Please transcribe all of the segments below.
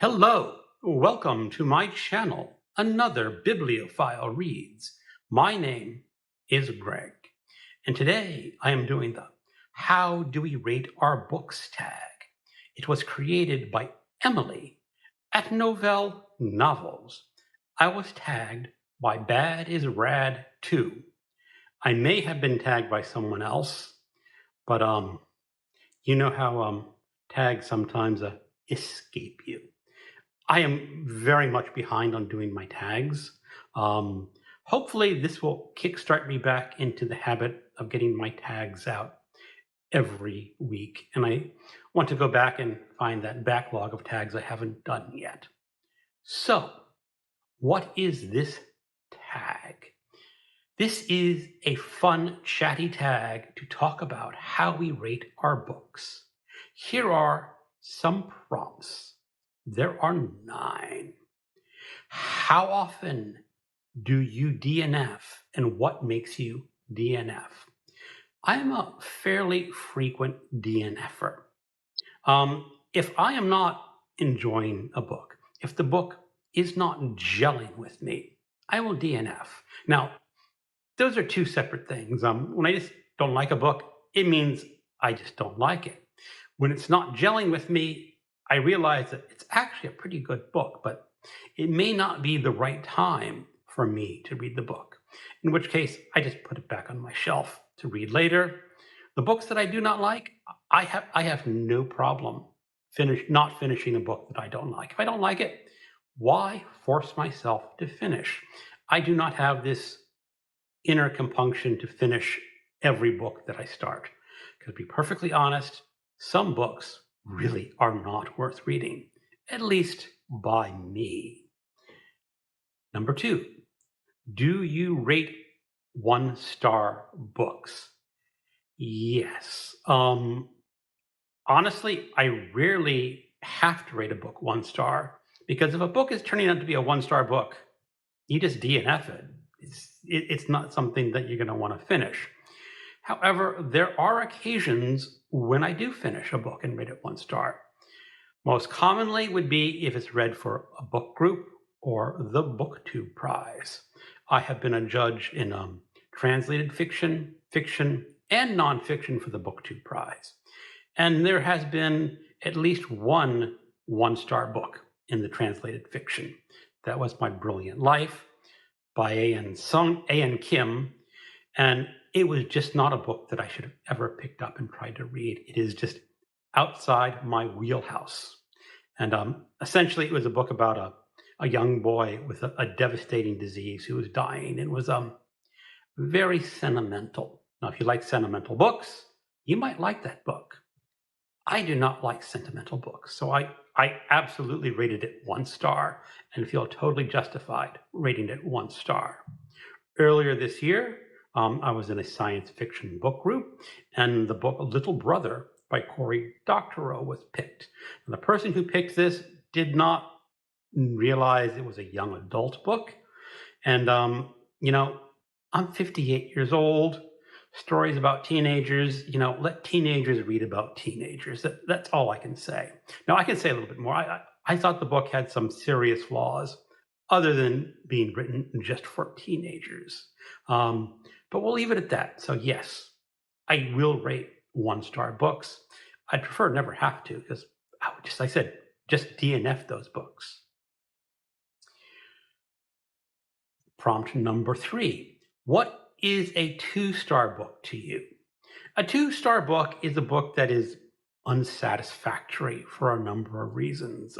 Hello, welcome to my channel, Another Bibliophile Reads. My name is Greg, and today I am doing the How Do We Rate Our Books tag. It was created by Emily at Novell Novels. I was tagged by Bad is Rad 2. I may have been tagged by someone else, but you know how tags sometimes escape you. I am very much behind on doing my tags. Um, Hopefully, this will kickstart me back into the habit of getting my tags out every week. And I want to go back and find that backlog of tags I haven't done yet. So, what is this tag? This is a fun, chatty tag to talk about how we rate our books. Here are some prompts. There are 9. How often do you DNF and what makes you DNF? I'm a fairly frequent DNFer. If I am not enjoying a book, if the book is not gelling with me, I will DNF. Now, those are two separate things. When I just don't like a book, it means I just don't like it. When it's not gelling with me, I realize that it's actually a pretty good book, but it may not be the right time for me to read the book, in which case I just put it back on my shelf to read later. The books that I do not like, I have no problem not finishing a book that I don't like. If I don't like it, why force myself to finish? I do not have this inner compunction to finish every book that I start. Because to be perfectly honest, some books really are not worth reading, at least by me. Number 2, do you rate 1-star books? Yes. Honestly, I rarely have to rate a book 1 star because if a book is turning out to be a 1-star book, you just DNF it. It's not something that you're going to want to finish. However, there are occasions when I do finish a book and rate it 1 star. Most commonly would be if it's read for a book group or the BookTube Prize. I have been a judge in translated fiction, fiction, and nonfiction for the BookTube Prize. And there has been at least one 1-star book in the translated fiction. That was My Brilliant Life by A.N. Kim. And it was just not a book that I should have ever picked up and tried to read. It is just outside my wheelhouse. And essentially, it was a book about a young boy with a devastating disease who was dying. It was very sentimental. Now, if you like sentimental books, you might like that book. I do not like sentimental books, so I absolutely rated it 1 star and feel totally justified rating it 1 star. Earlier this year, I was in a science fiction book group, and the book Little Brother by Cory Doctorow was picked. And the person who picked this did not realize it was a young adult book. And, I'm 58 years old. Stories about teenagers, let teenagers read about teenagers. That's all I can say. Now, I can say a little bit more. I thought the book had some serious flaws other than being written just for teenagers. But we'll leave it at that. So yes, I will rate 1-star books. I'd prefer never have to because I would just DNF those books. Prompt number 3. What is a 2-star book to you? A 2-star book is a book that is unsatisfactory for a number of reasons.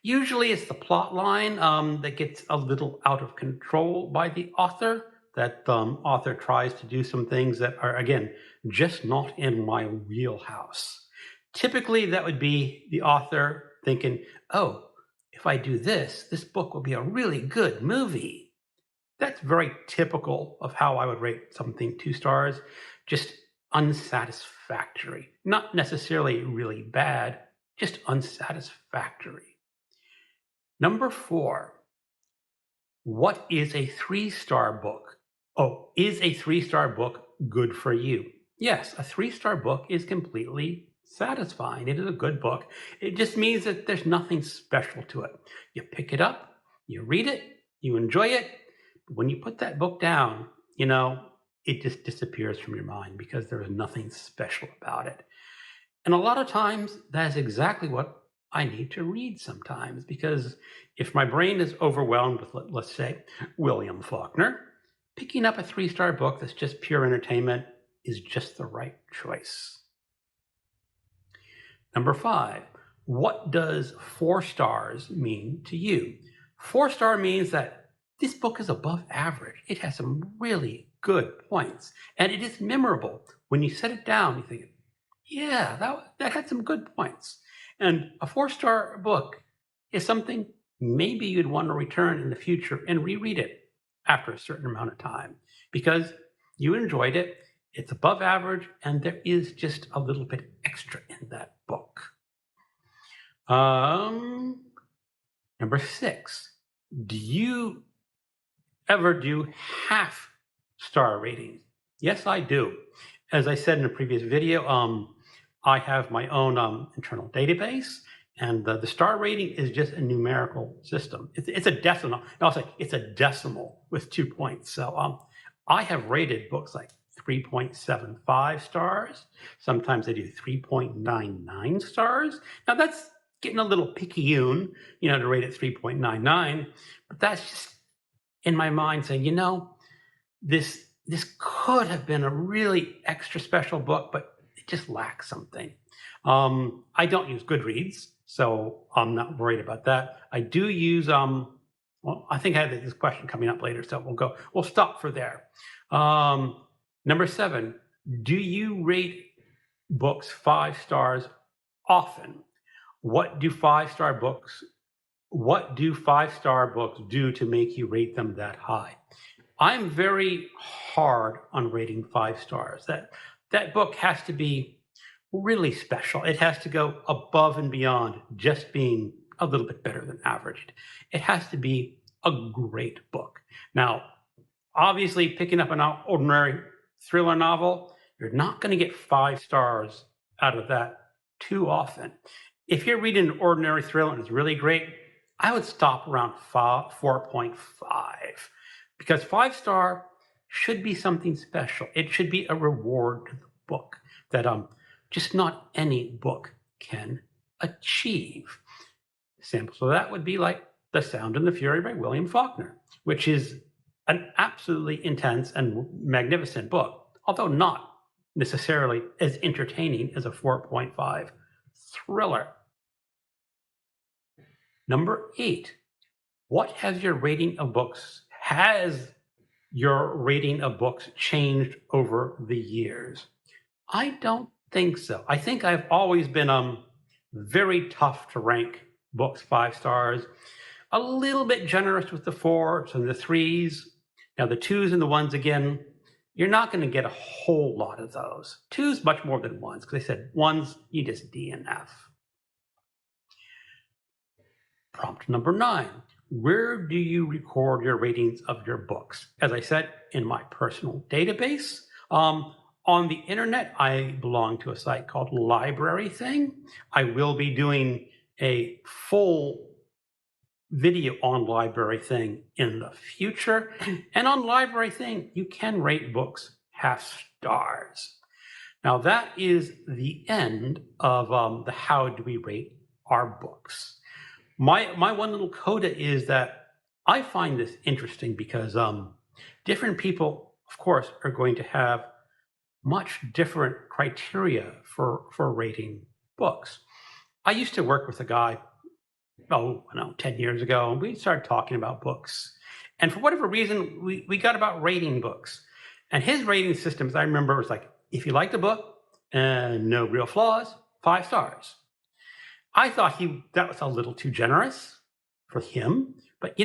Usually it's the plot line that gets a little out of control by the author. That author tries to do some things that are, again, just not in my wheelhouse. Typically, that would be the author thinking, oh, if I do this, this book will be a really good movie. That's very typical of how I would rate something 2 stars, just unsatisfactory. Not necessarily really bad, just unsatisfactory. Number 4, what is a 3-star book? Oh, is a 3-star book good for you? Yes, a 3-star book is completely satisfying. It is a good book. It just means that there's nothing special to it. You pick it up, you read it, you enjoy it. But when you put that book down, it just disappears from your mind because there is nothing special about it. And a lot of times, that's exactly what I need to read sometimes, because if my brain is overwhelmed with, let's say, William Faulkner, picking up a 3-star book that's just pure entertainment is just the right choice. Number 5, what does 4 stars mean to you? 4-star means that this book is above average. It has some really good points, and it is memorable. When you set it down, you think, yeah, that had some good points. And a 4-star book is something maybe you'd want to return in the future and reread it after a certain amount of time because you enjoyed it, it's above average, and there is just a little bit extra in that book. Number 6, do you ever do half-star ratings? Yes, I do. As I said in a previous video, I have my own internal database, and the star rating is just a numerical system. It's a decimal. I'll say it's a decimal with 2 points. So I have rated books like 3.75 stars. Sometimes I do 3.99 stars. Now that's getting a little picayune, to rate it 3.99, but that's just in my mind saying, this could have been a really extra special book, but it just lacks something. I don't use Goodreads, so I'm not worried about that. I do use, I think I have this question coming up later, so we'll stop for there. Number 7, do you rate books 5 stars often? What do 5-star books do to make you rate them that high? I'm very hard on rating 5 stars. That book has to be really special. It has to go above and beyond just being a little bit better than average. It has to be a great book. Now, obviously, picking up an ordinary thriller novel, you're not going to get 5 stars out of that too often. If you're reading an ordinary thriller and it's really great, I would stop around 4.5 because 5-star should be something special. It should be a reward to the book that just not any book can achieve. Examples of that would be like The Sound and the Fury by William Faulkner, which is an absolutely intense and magnificent book, although not necessarily as entertaining as a 4.5 thriller. Number 8, has your rating of books changed over the years? I don't think so. I think I've always been very tough to rank books 5 stars, a little bit generous with the 4s and the 3s. Now the 2s and the 1s, again, you're not going to get a whole lot of those. 2s much more than 1s, because I said 1s, you just D and F. Prompt number 9. Where do you record your ratings of your books? As I said, in my personal database. On the internet, I belong to a site called Library Thing. I will be doing a full video on Library Thing in the future. And on Library Thing, you can rate books half stars. Now that is the end of the how do we rate our books. My one little coda is that I find this interesting because different people, of course, are going to have much different criteria for rating books. I used to work with a guy, 10 years ago, and we started talking about books. And for whatever reason, we got about rating books. And his rating systems, I remember, was like, if you like the book and no real flaws, 5 stars. I thought that was a little too generous for him. But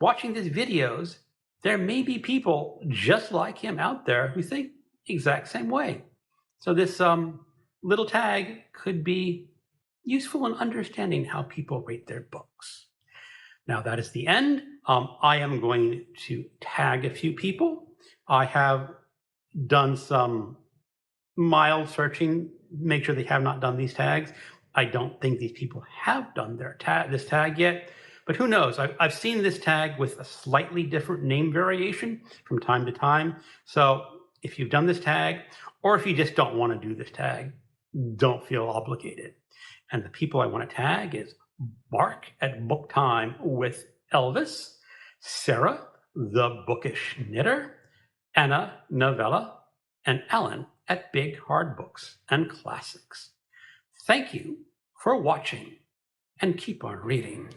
watching these videos, there may be people just like him out there who think the exact same way. So this little tag could be useful in understanding how people rate their books. Now that is the end. I am going to tag a few people. I have done some mild searching, make sure they have not done these tags. I don't think these people have done this tag yet, but who knows? I've seen this tag with a slightly different name variation from time to time. So if you've done this tag, or if you just don't want to do this tag, don't feel obligated. And the people I want to tag is Bark at Book Time with Elvis, Sarah, the Bookish Knitter, Anna Novella, and Ellen at Big Hard Books and Classics. Thank you for watching, and keep on reading.